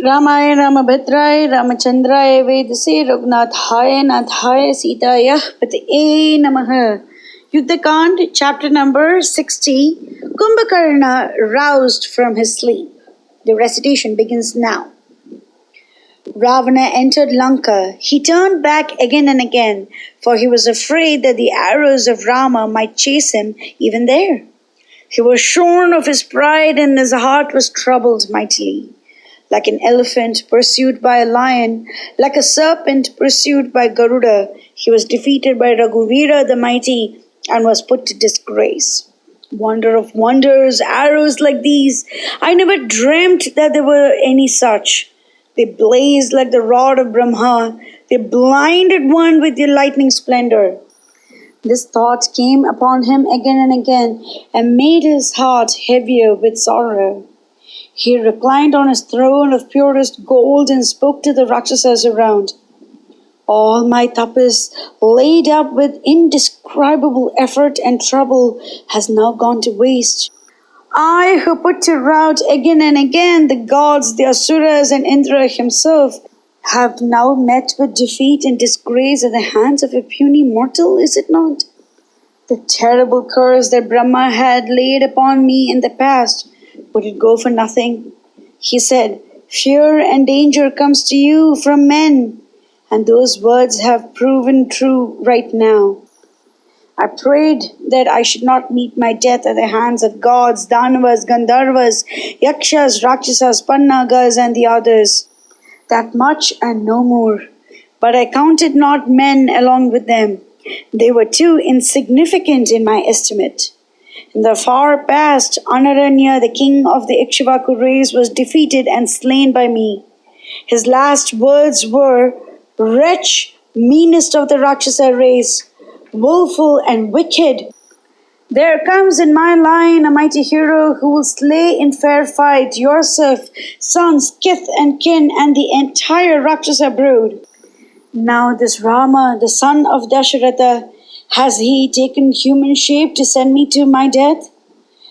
रामाय रामभद्राय रामचंद्राय वेदसे रघुनाथाय नाथाय सीताय पतये नमः. Yuddha chapter number 60. Kumbhakarna roused from his sleep. The recitation begins now. Ravana entered Lanka. He turned back again and again, for he was afraid that the arrows of Rama might chase him even there. He was shorn of his pride and his heart was troubled mightily. Like an elephant pursued by a lion, like a serpent pursued by Garuda, he was defeated by Raghuvira the mighty and was put to disgrace. Wonder of wonders, arrows like these! I never dreamt that there were any such. They blazed like the rod of Brahma. They blinded one with their lightning splendor. This thought came upon him again and again and made his heart heavier with sorrow. He reclined on his throne of purest gold and spoke to the Rakshasas around. All my tapas, laid up with indescribable effort and trouble, has now gone to waste. I, who put to rout again and again the gods, the asuras, and Indra himself, have now met with defeat and disgrace at the hands of a puny mortal, is it not? The terrible curse that Brahma had laid upon me in the past, would it go for nothing? He said, fear and danger comes to you from men. And those words have proven true right now. I prayed that I should not meet my death at the hands of gods, Danavas, Gandharvas, Yakshas, Rakshasas, Pannagas, and the others. That much and no more. But I counted not men along with them. They were too insignificant in my estimate. In the far past, Anaranya, the king of the Ikshvaku race, was defeated and slain by me. His last words were, wretch, meanest of the Rakshasa race, woeful and wicked. There comes in my line a mighty hero who will slay in fair fight yourself, sons, kith and kin, and the entire Rakshasa brood. Now this Rama, the son of Dasharatha, has he taken human shape to send me to my death?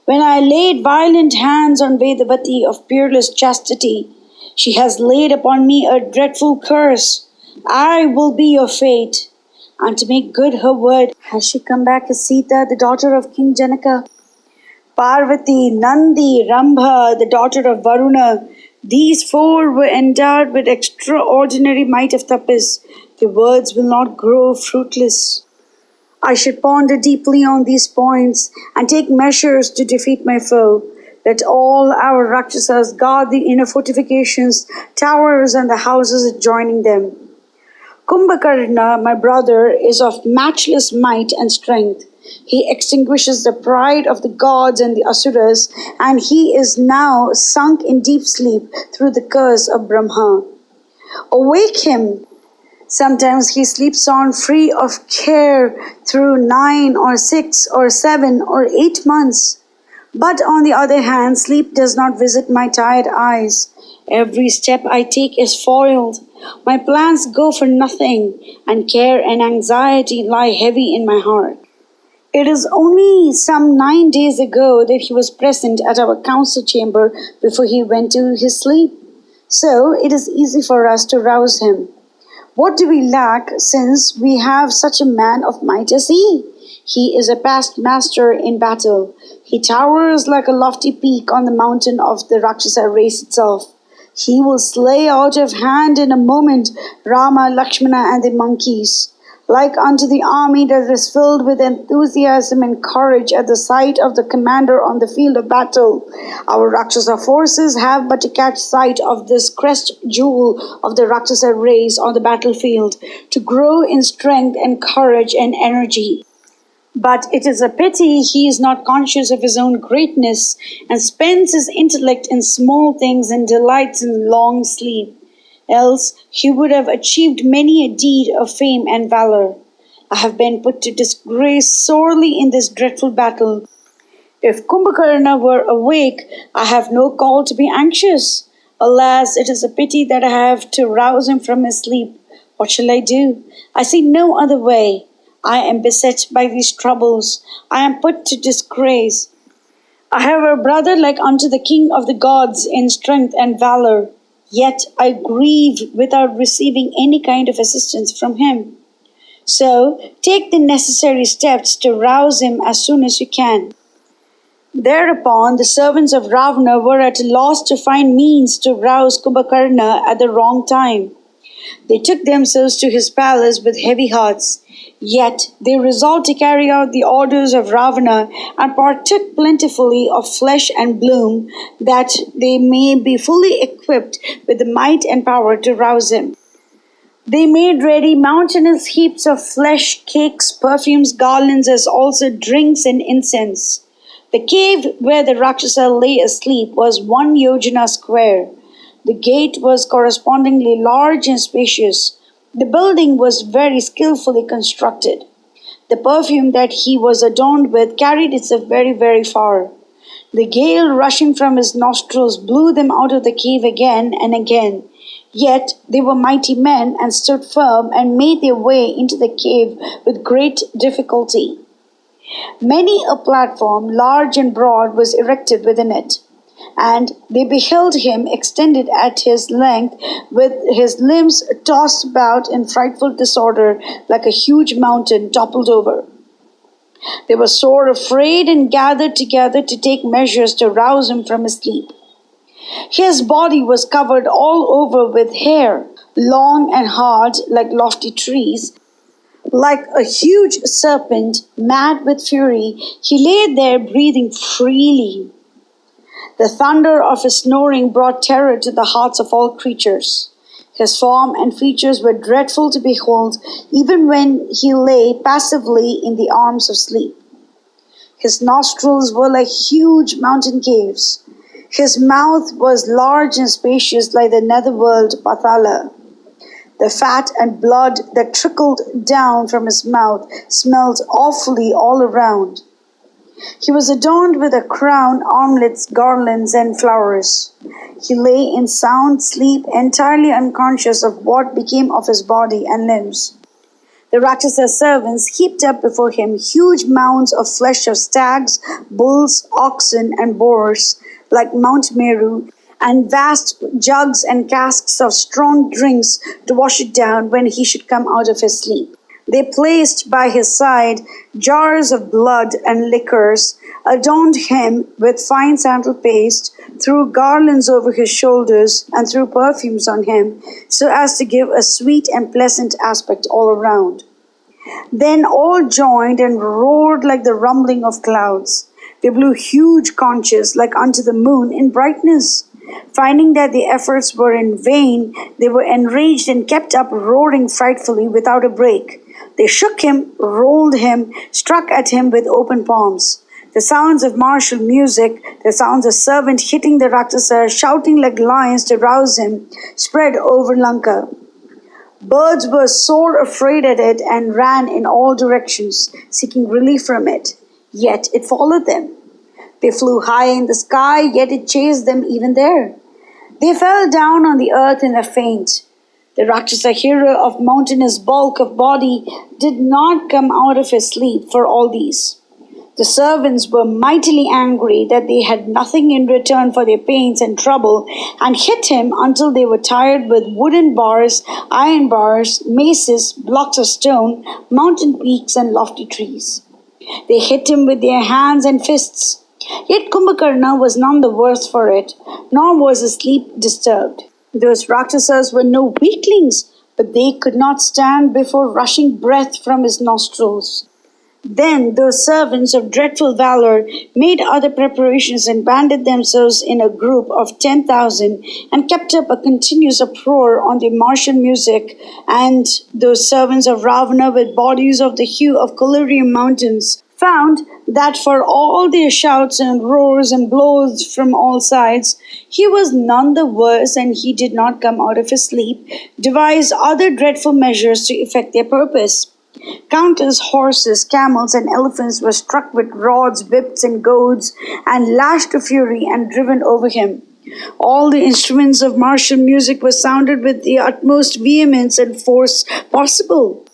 When I laid violent hands on Vedavati of peerless chastity, she has laid upon me a dreadful curse. I will be your fate. And to make good her word, has she come back as Sita, the daughter of King Janaka? Parvati, Nandi, Rambha, the daughter of Varuna, these four were endowed with extraordinary might of tapas. The words will not grow fruitless. I should ponder deeply on these points and take measures to defeat my foe. Let all our Rakshasas guard the inner fortifications, towers, and the houses adjoining them. Kumbhakarna, my brother, is of matchless might and strength. He extinguishes the pride of the gods and the asuras, and he is now sunk in deep sleep through the curse of Brahma. Awake him! Sometimes he sleeps on free of care through 9 or 6 or 7 or 8 months. But on the other hand, sleep does not visit my tired eyes. Every step I take is foiled. My plans go for nothing, and care and anxiety lie heavy in my heart. It is only some 9 days ago that he was present at our council chamber before he went to his sleep. So it is easy for us to rouse him. What do we lack since we have such a man of might as he? He is a past master in battle. He towers like a lofty peak on the mountain of the Rakshasa race itself. He will slay out of hand in a moment Rama, Lakshmana, and the monkeys. Like unto the army that is filled with enthusiasm and courage at the sight of the commander on the field of battle, our Rakshasa forces have but to catch sight of this crest jewel of the Rakshasa race on the battlefield, to grow in strength and courage and energy. But it is a pity he is not conscious of his own greatness and spends his intellect in small things and delights in long sleep. Else he would have achieved many a deed of fame and valor. I have been put to disgrace sorely in this dreadful battle. If Kumbhakarna were awake, I have no call to be anxious. Alas, it is a pity that I have to rouse him from his sleep. What shall I do? I see no other way. I am beset by these troubles. I am put to disgrace. I have a brother like unto the king of the gods in strength and valor. yet I grieve without receiving any kind of assistance from him. So take the necessary steps to rouse him as soon as you can." Thereupon the servants of Ravana were at a loss to find means to rouse Kumbhakarna at the wrong time. They took themselves to his palace with heavy hearts. Yet they resolved to carry out the orders of Ravana and partook plentifully of flesh and bloom, that they may be fully equipped with the might and power to rouse him. They made ready mountainous heaps of flesh, cakes, perfumes, garlands, as also drinks and incense. The cave where the Rakshasa lay asleep was 1 yojana square. The gate was correspondingly large and spacious. The building was very skillfully constructed. The perfume that he was adorned with carried itself very, very far. The gale rushing from his nostrils blew them out of the cave again and again. Yet they were mighty men and stood firm and made their way into the cave with great difficulty. Many a platform, large and broad, was erected within it, and they beheld him extended at his length, with his limbs tossed about in frightful disorder like a huge mountain toppled over. They were sore afraid and gathered together to take measures to rouse him from his sleep. His body was covered all over with hair, long and hard like lofty trees. Like a huge serpent, mad with fury, he lay there breathing freely. The thunder of his snoring brought terror to the hearts of all creatures. His form and features were dreadful to behold, even when he lay passively in the arms of sleep. His nostrils were like huge mountain caves. His mouth was large and spacious like the netherworld Pathala. The fat and blood that trickled down from his mouth smelled awfully all around. He was adorned with a crown, armlets, garlands, and flowers. He lay in sound sleep, entirely unconscious of what became of his body and limbs. The Rakshasa's servants heaped up before him huge mounds of flesh of stags, bulls, oxen, and boars, like Mount Meru, and vast jugs and casks of strong drinks to wash it down when he should come out of his sleep. They placed by his side jars of blood and liquors, adorned him with fine sandal paste, threw garlands over his shoulders, and threw perfumes on him, so as to give a sweet and pleasant aspect all around. Then all joined and roared like the rumbling of clouds. They blew huge conches like unto the moon in brightness. Finding that the efforts were in vain, they were enraged and kept up roaring frightfully without a break. They shook him, rolled him, struck at him with open palms. The sounds of martial music, the sounds of servants hitting the Rakshasa, shouting like lions to rouse him, spread over Lanka. Birds were sore afraid at it and ran in all directions, seeking relief from it. Yet it followed them. They flew high in the sky, yet it chased them even there. They fell down on the earth in a faint. The Rakshasa hero of mountainous bulk of body did not come out of his sleep for all these. The servants were mightily angry that they had nothing in return for their pains and trouble, and hit him until they were tired with wooden bars, iron bars, maces, blocks of stone, mountain peaks, and lofty trees. They hit him with their hands and fists. Yet Kumbhakarna was none the worse for it, nor was his sleep disturbed. Those Rakshasas were no weaklings, but they could not stand before rushing breath from his nostrils. Then those servants of dreadful valor made other preparations and banded themselves in a group of 10,000 and kept up a continuous uproar on the martial music. And those servants of Ravana, with bodies of the hue of collyrium mountains, found that for all their shouts and roars and blows from all sides, he was none the worse, and he did not come out of his sleep, devised other dreadful measures to effect their purpose. Countless horses, camels, and elephants were struck with rods, whips, and goads, and lashed to fury and driven over him. All the instruments of martial music were sounded with the utmost vehemence and force possible.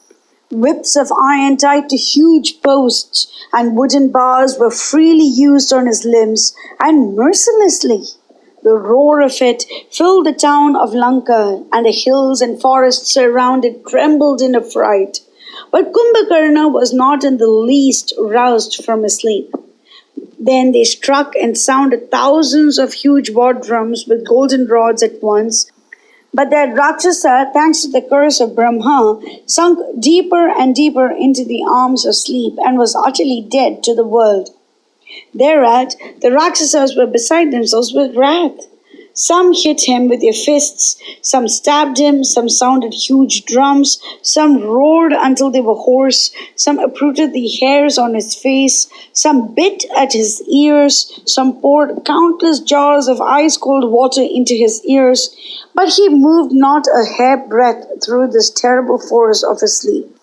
Whips of iron tied to huge posts and wooden bars were freely used on his limbs, and mercilessly. The roar of it filled the town of Lanka, and the hills and forests around it trembled in affright. But Kumbhakarna was not in the least roused from his sleep. Then they struck and sounded thousands of huge war drums with golden rods at once. But that Rakshasa, thanks to the curse of Brahma, sunk deeper and deeper into the arms of sleep and was utterly dead to the world. Thereat, the Rakshasas were beside themselves with wrath. Some hit him with their fists, some stabbed him, some sounded huge drums, some roared until they were hoarse, some uprooted the hairs on his face, some bit at his ears, some poured countless jars of ice-cold water into his ears, but he moved not a hairbreadth through this terrible force of his sleep.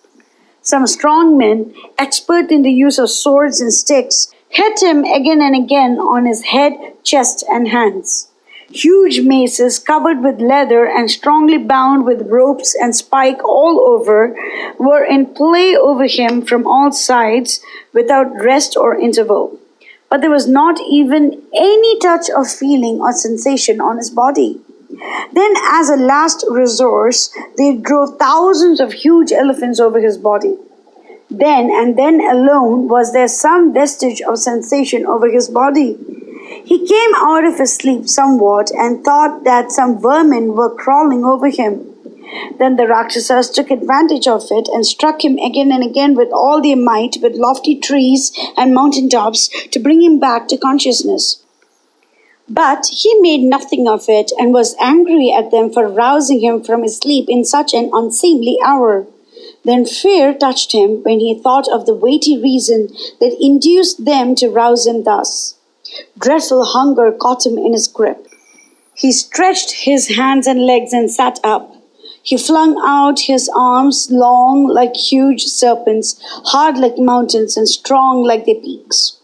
Some strong men, expert in the use of swords and sticks, hit him again and again on his head, chest, and hands. Huge maces covered with leather and strongly bound with ropes and spike all over were in play over him from all sides without rest or interval. But there was not even any touch of feeling or sensation on his body. Then, as a last resource, they drove thousands of huge elephants over his body. Then and then alone was there some vestige of sensation over his body. He came out of his sleep somewhat and thought that some vermin were crawling over him. Then the Rakshasas took advantage of it and struck him again and again with all their might with lofty trees and mountain tops to bring him back to consciousness. But he made nothing of it and was angry at them for rousing him from his sleep in such an unseemly hour. Then fear touched him when he thought of the weighty reason that induced them to rouse him thus. Dreadful hunger caught him in his grip. He stretched his hands and legs and sat up. He flung out his arms, long like huge serpents, hard like mountains, and strong like their peaks.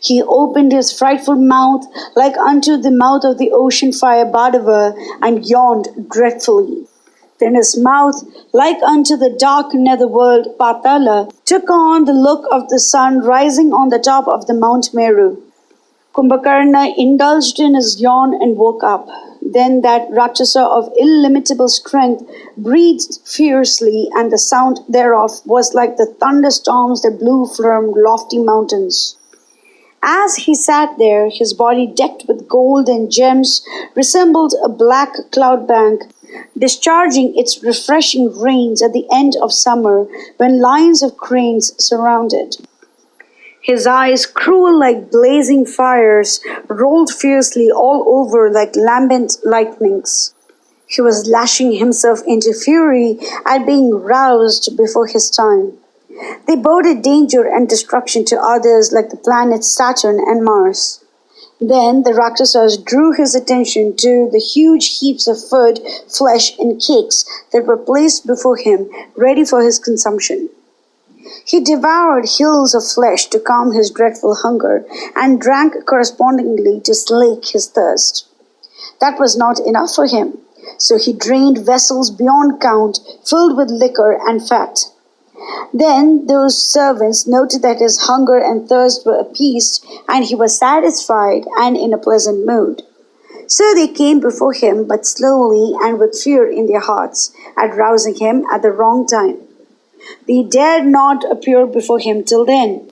He opened his frightful mouth like unto the mouth of the ocean fire Badava, and yawned dreadfully. Then his mouth, like unto the dark netherworld Patala, took on the look of the sun rising on the top of the Mount Meru. Kumbhakarna indulged in his yawn and woke up. Then that Rakshasa of illimitable strength breathed fiercely, and the sound thereof was like the thunderstorms that blew from lofty mountains. As he sat there, his body decked with gold and gems resembled a black cloud bank, discharging its refreshing rains at the end of summer when lines of cranes surrounded. His eyes, cruel like blazing fires, rolled fiercely all over like lambent lightnings. He was lashing himself into fury at being roused before his time. They boded danger and destruction to others like the planets Saturn and Mars. Then the Rakshasas drew his attention to the huge heaps of food, flesh, and cakes that were placed before him, ready for his consumption. He devoured hills of flesh to calm his dreadful hunger, and drank correspondingly to slake his thirst. That was not enough for him, so he drained vessels beyond count, filled with liquor and fat. Then those servants noted that his hunger and thirst were appeased, and he was satisfied and in a pleasant mood. So they came before him, but slowly and with fear in their hearts, at rousing him at the wrong time. They dared not appear before him till then.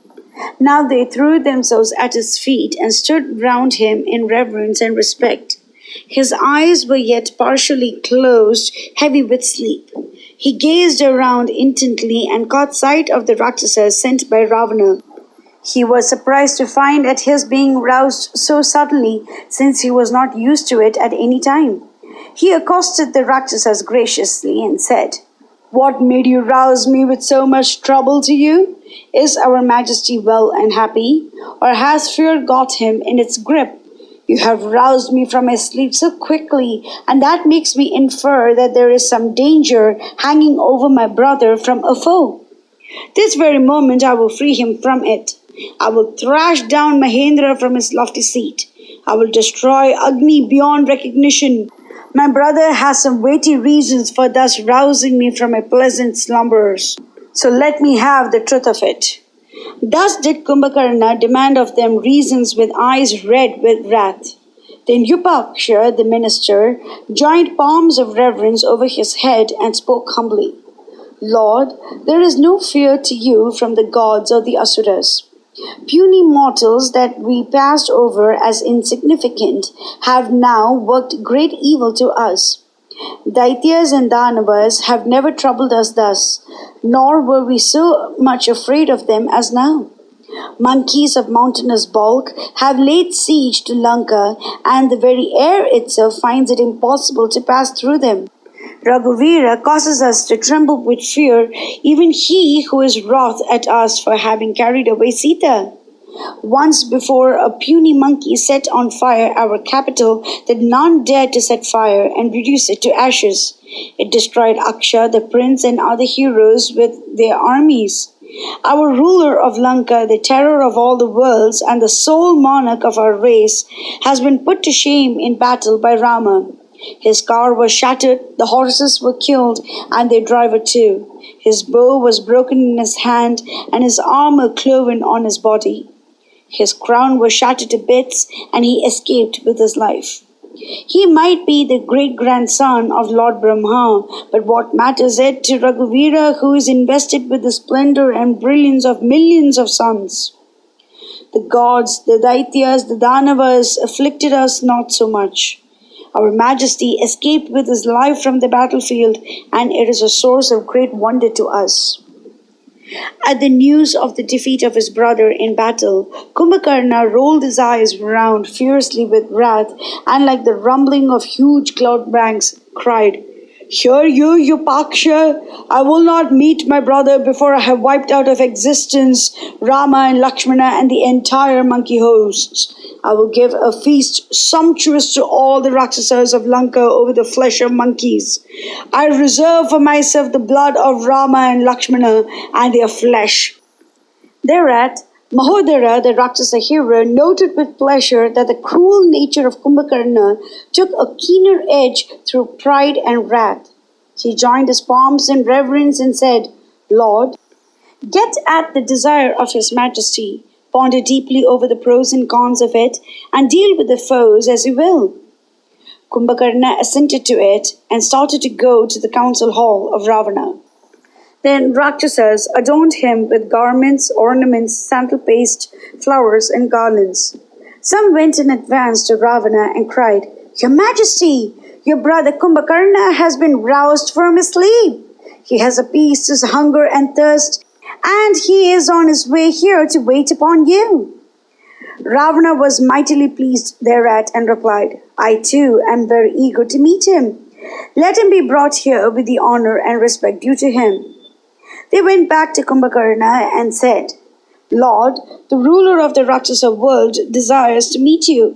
Now they threw themselves at his feet and stood round him in reverence and respect. His eyes were yet partially closed, heavy with sleep. He gazed around intently and caught sight of the Rakshasas sent by Ravana. He was surprised to find at his being roused so suddenly, since he was not used to it at any time. He accosted the Rakshasas graciously and said, "What made you rouse me with so much trouble to you? Is our Majesty well and happy, or has fear got him in its grip? You have roused me from my sleep so quickly, and that makes me infer that there is some danger hanging over my brother from a foe. This very moment I will free him from it. I will thrash down Mahendra from his lofty seat. I will destroy Agni beyond recognition. My brother has some weighty reasons for thus rousing me from my pleasant slumbers. So let me have the truth of it." Thus did Kumbhakarna demand of them reasons with eyes red with wrath. Then Yupaksha, the minister, joined palms of reverence over his head and spoke humbly. Lord, there is no fear to you from the gods or the asuras. Puny mortals that we passed over as insignificant have now worked great evil to us. Daityas and Danavas have never troubled us thus, nor were we so much afraid of them as now. Monkeys of mountainous bulk have laid siege to Lanka, and the very air itself finds it impossible to pass through them. Raghuvira causes us to tremble with fear, even he who is wroth at us for having carried away Sita. Once before, a puny monkey set on fire our capital that none dared to set fire and reduce it to ashes. It destroyed Aksha, the prince, and other heroes with their armies. Our ruler of Lanka, the terror of all the worlds and the sole monarch of our race, has been put to shame in battle by Rama. His car was shattered, the horses were killed, and their driver too. His bow was broken in his hand, and his armor cloven on his body. His crown was shattered to bits, and he escaped with his life. He might be the great-grandson of Lord Brahma, but what matters it to Raghuvira, who is invested with the splendor and brilliance of millions of suns? The gods, the Daityas, the Danavas afflicted us not so much. Our Majesty escaped with his life from the battlefield, and it is a source of great wonder to us. At the news of the defeat of his brother in battle, Kumbhakarna rolled his eyes round fiercely with wrath, and like the rumbling of huge cloud banks, cried, "Hear you, Yupaksha! I will not meet my brother before I have wiped out of existence Rama and Lakshmana and the entire monkey hosts. I will give a feast sumptuous to all the Rakshasas of Lanka over the flesh of monkeys. I reserve for myself the blood of Rama and Lakshmana and their flesh." Thereat, Mahodara, the Rakshasa hero, noted with pleasure that the cruel nature of Kumbhakarna took a keener edge through pride and wrath. He joined his palms in reverence and said, "Lord, get at the desire of His Majesty, ponder deeply over the pros and cons of it, and deal with the foes as you will." Kumbhakarna assented to it and started to go to the council hall of Ravana. Then Rakshasas adorned him with garments, ornaments, sandal paste, flowers, and garlands. Some went in advance to Ravana and cried, "Your Majesty, your brother Kumbhakarna has been roused from his sleep. He has appeased his hunger and thirst, and he is on his way here to wait upon you." Ravana was mightily pleased thereat and replied, "I too am very eager to meet him. Let him be brought here with the honor and respect due to him." They went back to Kumbhakarna and said, "Lord, the ruler of the Rakshasa world desires to meet you.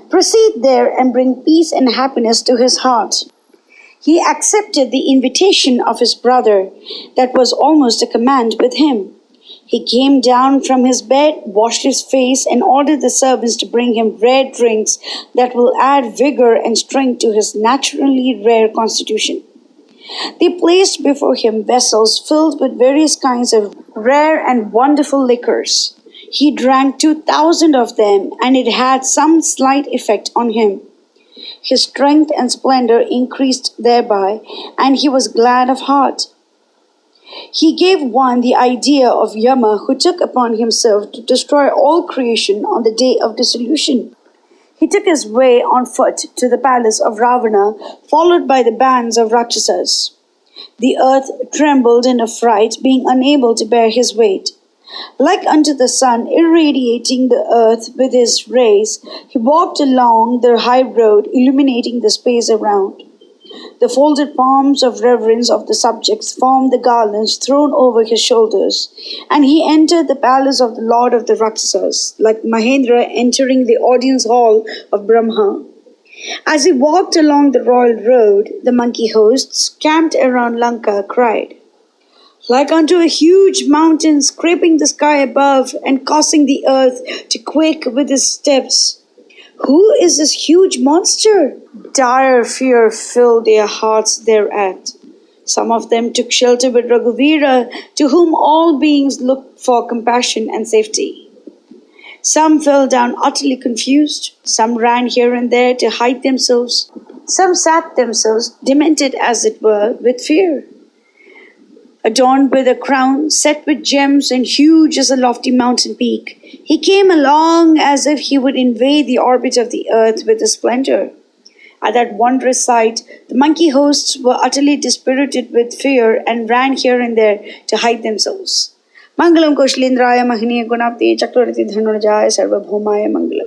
Proceed there and bring peace and happiness to his heart." He accepted the invitation of his brother. That was almost a command with him. He came down from his bed, washed his face, and ordered the servants to bring him rare drinks that will add vigor and strength to his naturally rare constitution. They placed before him vessels filled with various kinds of rare and wonderful liquors. He drank 2,000 of them, and it had some slight effect on him. His strength and splendor increased thereby, and he was glad of heart. He gave one the idea of Yama, who took upon himself to destroy all creation on the day of dissolution. He took his way on foot to the palace of Ravana, followed by the bands of Rakshasas. The earth trembled in affright, being unable to bear his weight. Like unto the sun irradiating the earth with his rays, he walked along the high road, illuminating the space around. The folded palms of reverence of the subjects formed the garlands thrown over his shoulders, and he entered the palace of the Lord of the Rakshasas, like Mahendra entering the audience hall of Brahma. As he walked along the royal road, the monkey hosts, camped around Lanka, cried, "Like unto a huge mountain scraping the sky above and causing the earth to quake with his steps. Who is this huge monster?" Dire fear filled their hearts thereat. Some of them took shelter with Raghuvira, to whom all beings looked for compassion and safety. Some fell down utterly confused, some ran here and there to hide themselves, some sat themselves, demented as it were, with fear. Adorned with a crown, set with gems and huge as a lofty mountain peak, he came along as if he would invade the orbit of the earth with his splendor. At that wondrous sight, the monkey hosts were utterly dispirited with fear and ran here and there to hide themselves. Mangalam Koshalendraya Mahiniya Gunapti Chakravarti Dhanurjaya Sarvabhaumaya Mangalam.